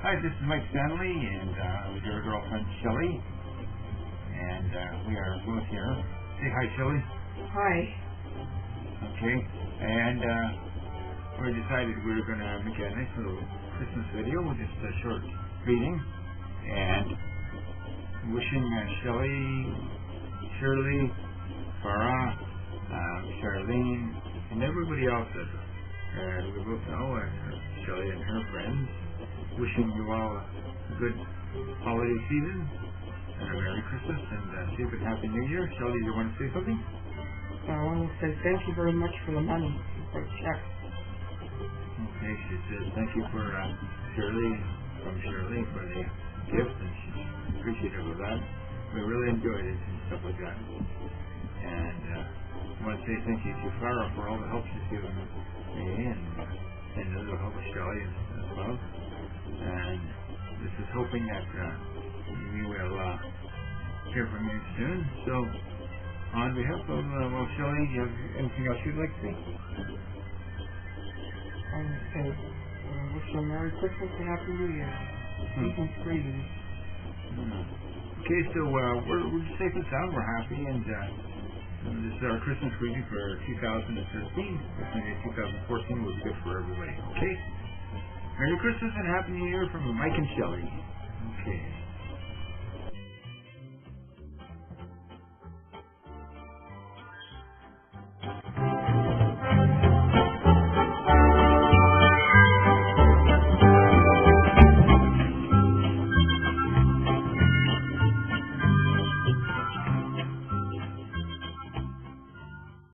Hi, this is Mike Stanley, and with your girlfriend Shelley, and we are both here. Say hi, Shelley. Hi. Okay, and we decided we were going to make a nice little Christmas video with just a short greeting, and wishing Shelley, Shirley, Farah, Charlene, and everybody else that we both know, Shelley and her friends, wishing you all a good holiday season and a Merry Christmas and safe and Happy New Year. Shelley, you want to say something? I want to say thank you very much for the money, for the check. Okay, she says thank you for Shirley, from Shirley, for the gift, and she's appreciative of that. We really enjoyed it and stuff like that. And I want to say thank you to Farah for all the help she's given me and the little help of Shelley as well. And this is hoping that we will hear from you soon. So, on behalf of Shelley, do you have anything else you'd like to say? I want to say, wish you a Merry Christmas and Happy New Year. Season's greetings. Okay, so we're safe and sound. We're happy, and this is our Christmas greeting for 2013. Maybe 2014 was good for everybody. Okay. Merry Christmas and Happy New Year from Mike and Shelley. Okay.